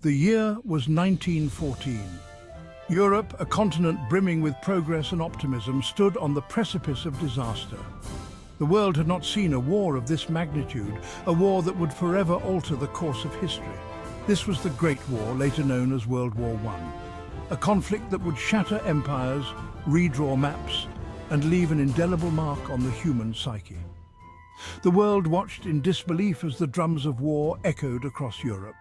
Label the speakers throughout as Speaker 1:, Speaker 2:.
Speaker 1: The year was 1914. Europe, a continent brimming with progress and optimism, stood on the precipice of disaster. The world had not seen a war of this magnitude, a war that would forever alter the course of history. This was the Great War, later known as World War I, a conflict that would shatter empires, redraw maps, and leave an indelible mark on the human psyche. The world watched in disbelief as the drums of war echoed across Europe.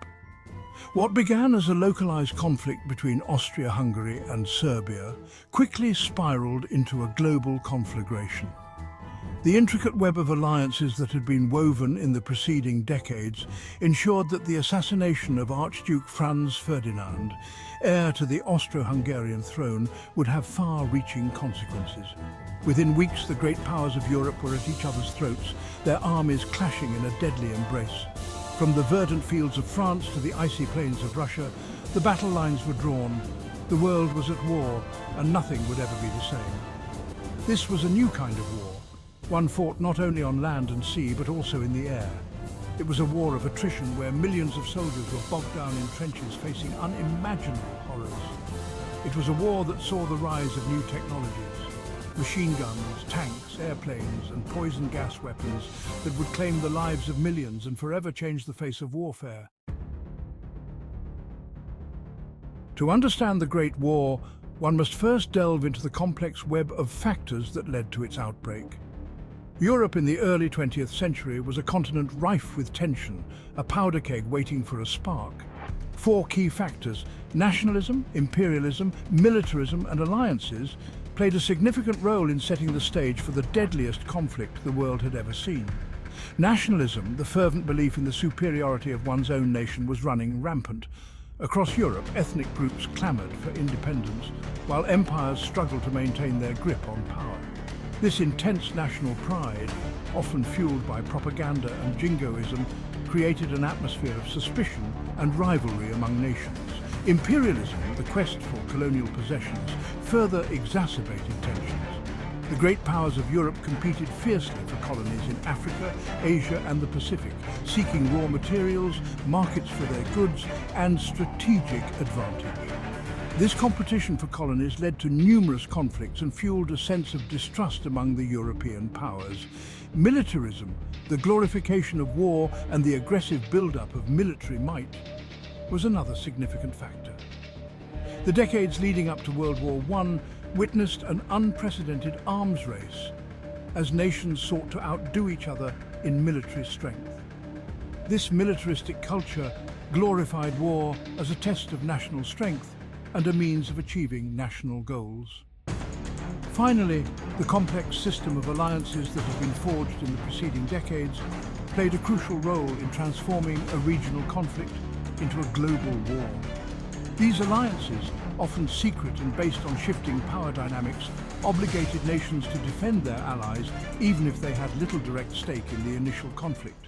Speaker 1: What began as a localized conflict between Austria-Hungary and Serbia quickly spiraled into a global conflagration. The intricate web of alliances that had been woven in the preceding decades ensured that the assassination of Archduke Franz Ferdinand, heir to the Austro-Hungarian throne, would have far-reaching consequences. Within weeks, the great powers of Europe were at each other's throats, their armies clashing in a deadly embrace. From the verdant fields of France to the icy plains of Russia, the battle lines were drawn. The world was at war, and nothing would ever be the same. This was a new kind of war, one fought not only on land and sea, but also in the air. It was a war of attrition where millions of soldiers were bogged down in trenches facing unimaginable horrors. It was a war that saw the rise of new technologies, machine guns, tanks, airplanes, and poison gas weapons that would claim the lives of millions and forever change the face of warfare. To understand the Great War, one must first delve into the complex web of factors that led to its outbreak. Europe in the early 20th century was a continent rife with tension, a powder keg waiting for a spark. Four key factors: nationalism, imperialism, militarism, and alliances played a significant role in setting the stage for the deadliest conflict the world had ever seen. Nationalism, the fervent belief in the superiority of one's own nation, was running rampant. Across Europe, ethnic groups clamored for independence, while empires struggled to maintain their grip on power. This intense national pride, often fueled by propaganda and jingoism, created an atmosphere of suspicion and rivalry among nations. Imperialism, the quest for colonial possessions, further exacerbated tensions. The great powers of Europe competed fiercely for colonies in Africa, Asia, and the Pacific, seeking raw materials, markets for their goods, and strategic advantage. This competition for colonies led to numerous conflicts and fueled a sense of distrust among the European powers. Militarism, the glorification of war and the aggressive build-up of military might, was another significant factor. The decades leading up to World War I witnessed an unprecedented arms race as nations sought to outdo each other in military strength. This militaristic culture glorified war as a test of national strength and a means of achieving national goals. Finally, the complex system of alliances that had been forged in the preceding decades played a crucial role in transforming a regional conflict into a global war. These alliances, often secret and based on shifting power dynamics, obligated nations to defend their allies even if they had little direct stake in the initial conflict.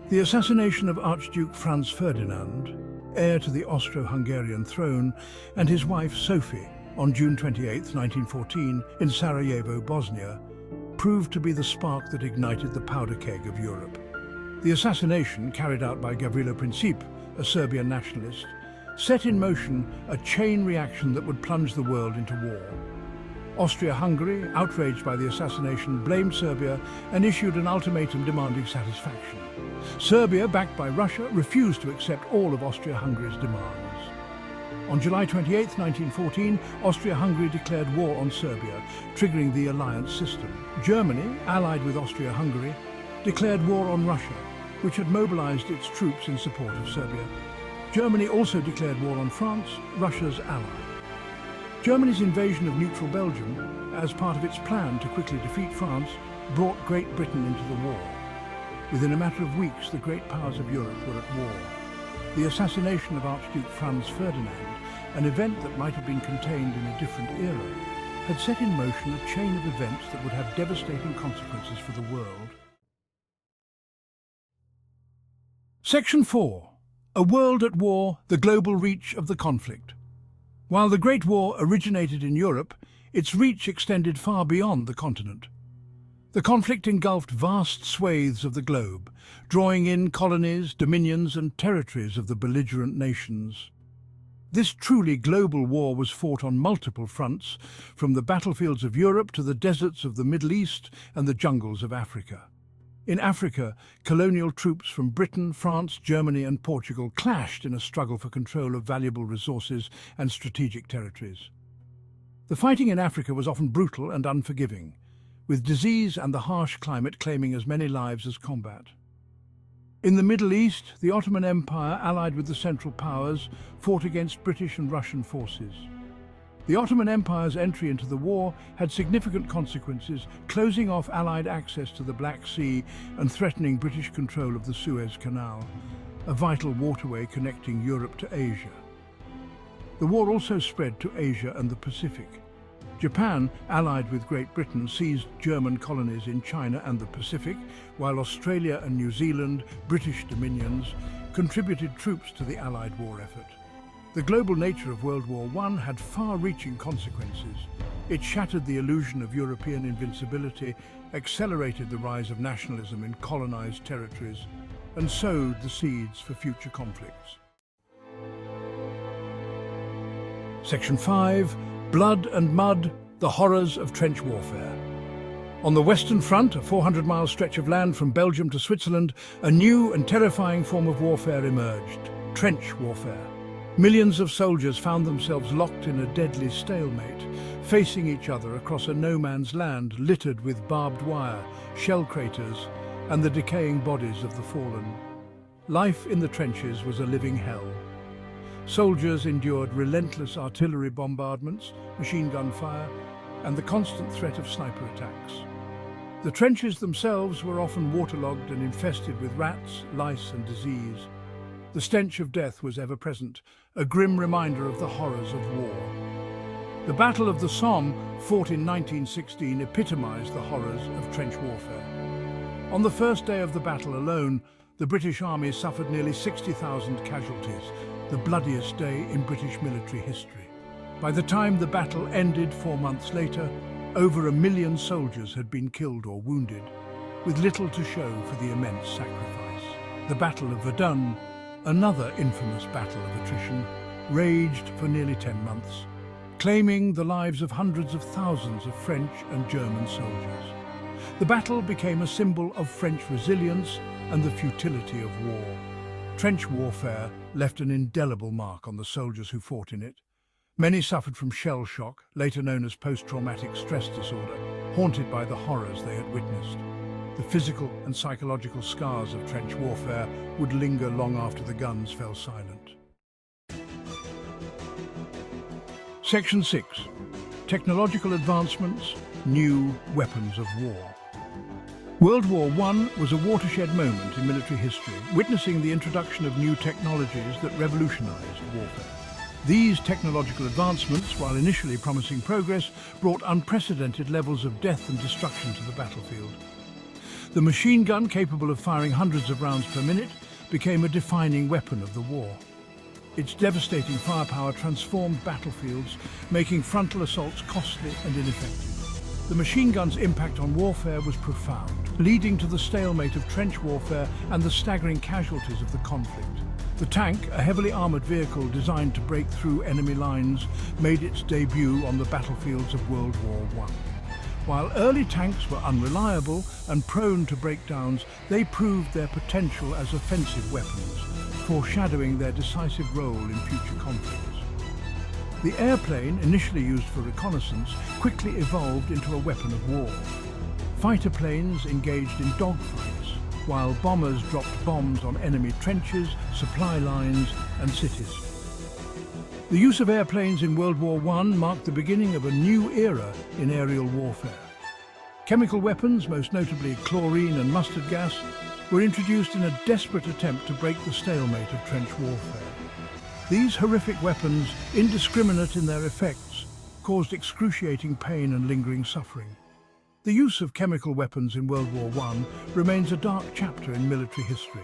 Speaker 1: The assassination of Archduke Franz Ferdinand, heir to the Austro-Hungarian throne, and his wife Sophie on June 28, 1914, in Sarajevo, Bosnia, proved to be the spark that ignited the powder keg of Europe. The assassination, carried out by Gavrilo Princip, a Serbian nationalist, set in motion a chain reaction that would plunge the world into war. Austria-Hungary, outraged by the assassination, blamed Serbia and issued an ultimatum demanding satisfaction. Serbia, backed by Russia, refused to accept all of Austria-Hungary's demands. On July 28, 1914, Austria-Hungary declared war on Serbia, triggering the alliance system. Germany, allied with Austria-Hungary, declared war on Russia, which had mobilized its troops in support of Serbia. Germany also declared war on France, Russia's ally. Germany's invasion of neutral Belgium, as part of its plan to quickly defeat France, brought Great Britain into the war. Within a matter of weeks, the great powers of Europe were at war. The assassination of Archduke Franz Ferdinand, an event that might have been contained in a different era, had set in motion a chain of events that would have devastating consequences for the world. Section 4. A World at War, the Global Reach of the Conflict. While the Great War originated in Europe, its reach extended far beyond the continent. The conflict engulfed vast swathes of the globe, drawing in colonies, dominions and territories of the belligerent nations. This truly global war was fought on multiple fronts, from the battlefields of Europe to the deserts of the Middle East and the jungles of Africa. In Africa, colonial troops from Britain, France, Germany and Portugal clashed in a struggle for control of valuable resources and strategic territories. The fighting in Africa was often brutal and unforgiving, with disease and the harsh climate claiming as many lives as combat. In the Middle East, the Ottoman Empire, allied with the Central Powers, fought against British and Russian forces. The Ottoman Empire's entry into the war had significant consequences, closing off Allied access to the Black Sea and threatening British control of the Suez Canal, a vital waterway connecting Europe to Asia. The war also spread to Asia and the Pacific. Japan, allied with Great Britain, seized German colonies in China and the Pacific, while Australia and New Zealand, British dominions, contributed troops to the Allied war effort. The global nature of World War I had far-reaching consequences. It shattered the illusion of European invincibility, accelerated the rise of nationalism in colonized territories, and sowed the seeds for future conflicts. Section 5. Blood and Mud, the Horrors of Trench Warfare. On the Western Front, a 400-mile stretch of land from Belgium to Switzerland, a new and terrifying form of warfare emerged: trench warfare. Millions of soldiers found themselves locked in a deadly stalemate, facing each other across a no-man's land littered with barbed wire, shell craters, and the decaying bodies of the fallen. Life in the trenches was a living hell. Soldiers endured relentless artillery bombardments, machine gun fire, and the constant threat of sniper attacks. The trenches themselves were often waterlogged and infested with rats, lice, and disease. The stench of death was ever present, a grim reminder of the horrors of war. The Battle of the Somme, fought in 1916, epitomized the horrors of trench warfare. On the first day of the battle alone, the British Army suffered nearly 60,000 casualties, the bloodiest day in British military history. By the time the battle ended 4 months later, over 1 million soldiers had been killed or wounded, with little to show for the immense sacrifice. The Battle of Verdun, another infamous battle of attrition, raged for nearly 10 months, claiming the lives of hundreds of thousands of French and German soldiers. The battle became a symbol of French resilience and the futility of war. Trench warfare left an indelible mark on the soldiers who fought in it. Many suffered from shell shock, later known as post-traumatic stress disorder, haunted by the horrors they had witnessed. The physical and psychological scars of trench warfare would linger long after the guns fell silent. Section 6. Technological advancements, new weapons of war. World War I was a watershed moment in military history, witnessing the introduction of new technologies that revolutionized warfare. These technological advancements, while initially promising progress, brought unprecedented levels of death and destruction to the battlefield. The machine gun, capable of firing hundreds of rounds per minute, became a defining weapon of the war. Its devastating firepower transformed battlefields, making frontal assaults costly and ineffective. The machine gun's impact on warfare was profound, leading to the stalemate of trench warfare and the staggering casualties of the conflict. The tank, a heavily armoured vehicle designed to break through enemy lines, made its debut on the battlefields of World War I. While early tanks were unreliable and prone to breakdowns, they proved their potential as offensive weapons, foreshadowing their decisive role in future conflicts. The airplane, initially used for reconnaissance, quickly evolved into a weapon of war. Fighter planes engaged in dogfights, while bombers dropped bombs on enemy trenches, supply lines, and cities. The use of airplanes in World War I marked the beginning of a new era in aerial warfare. Chemical weapons, most notably chlorine and mustard gas, were introduced in a desperate attempt to break the stalemate of trench warfare. These horrific weapons, indiscriminate in their effects, caused excruciating pain and lingering suffering. The use of chemical weapons in World War I remains a dark chapter in military history,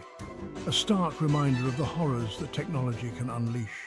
Speaker 1: a stark reminder of the horrors that technology can unleash.